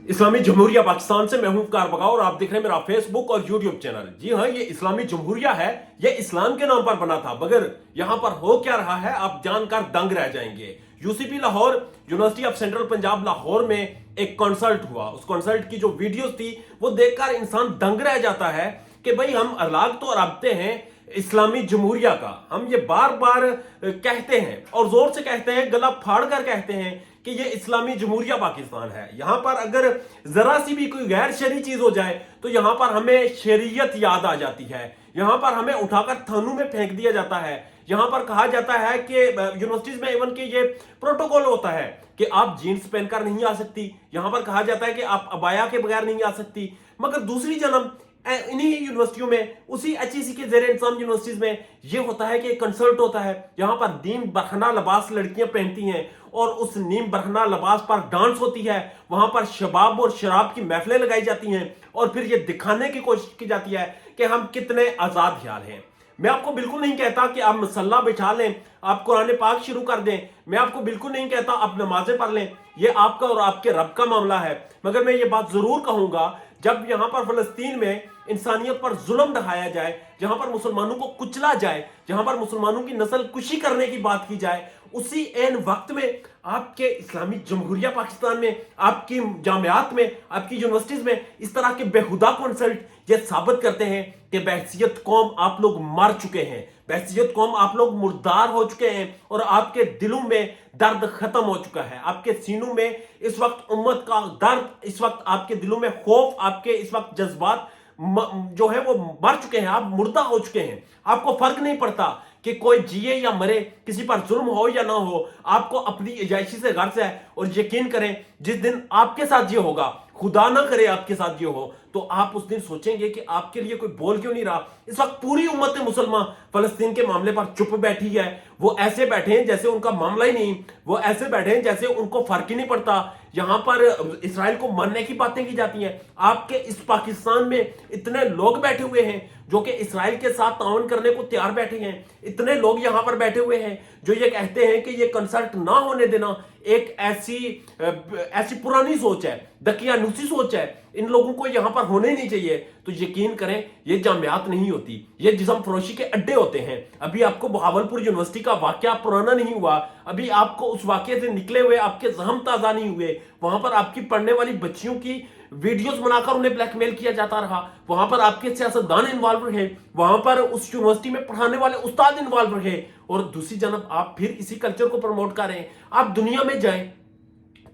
इस्लामी जमहूरिया पाकिस्तान से मैं हूं कार बगाओ और आप देख रहे हैं मेरा फेसबुक और यूट्यूब चैनल। जी हां, ये इस्लामी जमहूरिया है, ये इस्लाम के नाम पर बना था, मगर यहां पर हो क्या रहा है आप जानकर दंग रह जाएंगे। UCP Lahore, university of central Punjab Lahore में एक कॉन्सर्ट हुआ। उस कॉन्सर्ट की जो वीडियोस थी वो देखकर इंसान दंग रह जाता है कि भाई हम अलाग तो रखते हैं इस्लामी जमहूरिया का, हम ये बार बार कहते हैं और जोर से कहते हैं, गला फाड़ कर कहते हैं कि ये इस्लामी जमहूरिया पाकिस्तान है। यहां पर अगर जरा सी भी कोई गैर शरई चीज हो जाए तो यहां पर हमें शरीयत याद आ जाती है, यहां पर हमें उठाकर थानों में फेंक दिया जाता है। यहां पर कहा जाता है कि यूनिवर्सिटीज में इवन के ये प्रोटोकॉल होता है कि आप जीन्स पहनकर नहीं आ सकती, यहां पर कहा जाता है कि आप अबाया के बगैर नहीं आ सकती। मगर दूसरी जन्म इन्हीं यूनिवर्सिटियों में, उसी एचईसी के जेर इंतजाम यूनिवर्सिटीज में ये होता है कि एक कंसर्ट होता है, यहां पर नीम बरहना लिबास लड़कियां पहनती हैं और उस नीम बरहना लिबास पर डांस होती है। वहां पर शबाब और शराब की महफिलें लगाई जाती हैं और फिर ये दिखाने की कोशिश की जाती है कि हम कितने आजाद ख्याल हैं। मैं आपको बिल्कुल नहीं कहता कि आप मसल्ला बिछा लें, आप कुरान पाक शुरू कर दें, मैं आपको बिल्कुल नहीं कहता आप नमाजें पढ़ लें, ये आपका और आपके रब का मामला है। मगर मैं ये बात जरूर कहूंगा, जब यहां पर फलस्तीन में इंसानियत पर जुल्म ढाया जाए, जहां पर मुसलमानों को कुचला जाए, जहां पर मुसलमानों की नस्ल कुशी करने की बात की जाए, उसी एन वक्त में आपके इस्लामी जमहूरिया पाकिस्तान में, आपकी जामियात में, आपकी यूनिवर्सिटीज में इस तरह के बेहुदा कॉन्सर्ट ये साबित करते हैं कि बहसियत कौम आप लोग मर चुके हैं, बहसियत कौम आप लोग मुर्दार हो चुके हैं और आपके दिलों में दर्द खत्म हो चुका है। आपके सीनों में इस वक्त उम्मत का दर्द, इस वक्त आपके दिलों में खौफ, आपके इस वक्त जज्बात जो है वो मर चुके हैं, आप मुर्दा हो चुके हैं। आपको फर्क नहीं पड़ता कि कोई जिए या मरे, किसी पर जुल्म हो या ना हो, आपको अपनी इजाइशी से गर्ज है। और यकीन करें, जिस दिन आपके साथ ये होगा, खुदा ना करे आपके साथ ये हो, तो आप उस दिन सोचेंगे कि आपके लिए कोई बोल क्यों नहीं रहा। इस वक्त पूरी उम्मत मुसलमान फलस्तीन के मामले पर चुप बैठी है। वो ऐसे बैठे हैं जैसे उनका मामला ही नहीं, वो ऐसे बैठे हैं जैसे उनको फर्क ही नहीं पड़ता। यहां पर इसराइल को मारने की बातें की जाती हैं। आपके इस पाकिस्तान में इतने लोग बैठे हुए हैं जो कि इसराइल के साथ ताउन करने को तैयार बैठे हैं। इतने लोग यहां पर बैठे हुए हैं जो ये कहते हैं कि ये कंसर्ट ना होने देना एक ऐसी पुरानी सोच है, दकियानूसी सोच है, इन लोगों को यहां पर होने नहीं चाहिए। तो यकीन करें, ये जामियात नहीं होती, ये जिस्म फरोशी के अड्डे होते हैं। अभी आपको बहावलपुर यूनिवर्सिटी का वाकया पुराना नहीं हुआ, अभी आपको उस वाकये से निकले हुए आपके जहम ताजा नहीं हुए। वहां पर आपकी पढ़ने वाली बच्चियों की वीडियोस बनाकर उन्हें ब्लैकमेल किया जाता रहा, वहां पर आपके सियासतदान इन्वॉल्व रहे, वहां पर उस यूनिवर्सिटी में पढ़ाने वाले उस्ताद इन्वॉल्व रहे। और दूसरी जानब आप फिर इसी कल्चर को प्रमोट कर रहे हैं। आप दुनिया में जाएं,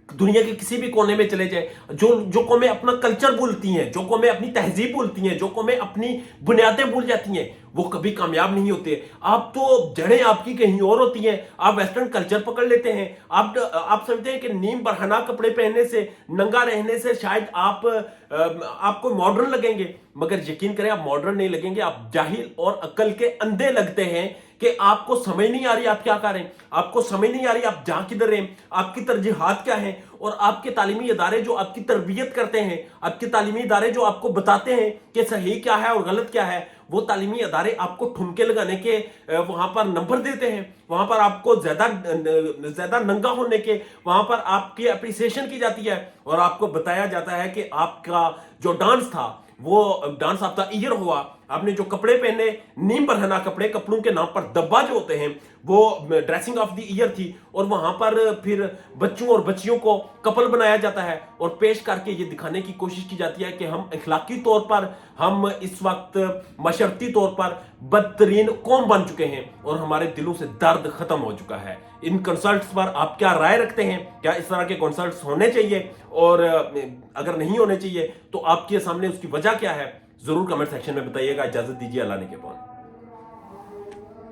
दुनिया के किसी भी कोने में चले जाए, जो कौमें अपना कल्चर भूलती हैं, जो कौमें अपनी तहजीब भूलती हैं, जो कौमें अपनी बुनियादें भूल जाती हैं, वो कभी कामयाब नहीं होते। आप तो जड़ें आपकी कहीं और होती हैं, आप वेस्टर्न कल्चर पकड़ लेते हैं। आप समझते हैं कि नीम बरहना कपड़े पहनने से, नंगा रहने से शायद आपको मॉडर्न लगेंगे, मगर यकीन करें आप मॉडर्न नहीं लगेंगे, आप जाहिल और अक्ल के अंधे लगते हैं कि आपको समझ नहीं आ रही आप क्या करें, आपको समझ नहीं आ रही आप जा किधर रहे, आपकी तरजीहात क्या हैं। और आपके तालीमी इदारे जो आपकी तरबियत करते हैं, आपके तालीमी इदारे जो आपको बताते हैं कि सही क्या है और गलत क्या है, वो तालीमी इदारे आपको ठुमके लगाने के वहां पर नंबर देते हैं, वहां पर आपको ज्यादा नंगा होने के, वहां पर आपकी अप्रिसिएशन की जाती है और आपको बताया जाता है कि आपका जो डांस था वो डांस ऑफ द ईयर हुआ। आपने जो कपड़े पहने, नीम बरहना कपड़े, कपड़ों के नाम पर डब्बा जो होते हैं, वो ड्रेसिंग ऑफ द ईयर थी। और वहां पर फिर बच्चों और बच्चियों को कपल बनाया जाता है और पेश करके ये दिखाने की कोशिश की जाती है कि हम अखलाकी तौर पर, हम इस वक्त मशरती तौर पर बदतरीन कौम बन चुके हैं और हमारे दिलों से दर्द खत्म हो चुका है। इन कंसर्ट्स पर आप क्या राय रखते हैं? क्या इस तरह के कंसर्ट्स होने चाहिए, और अगर नहीं होने चाहिए तो आपके सामने उसकी वजह क्या है? जरूर कमेंट सेक्शन में बताइएगा। इजाजत दीजिए, अल्लाह ने के बाद।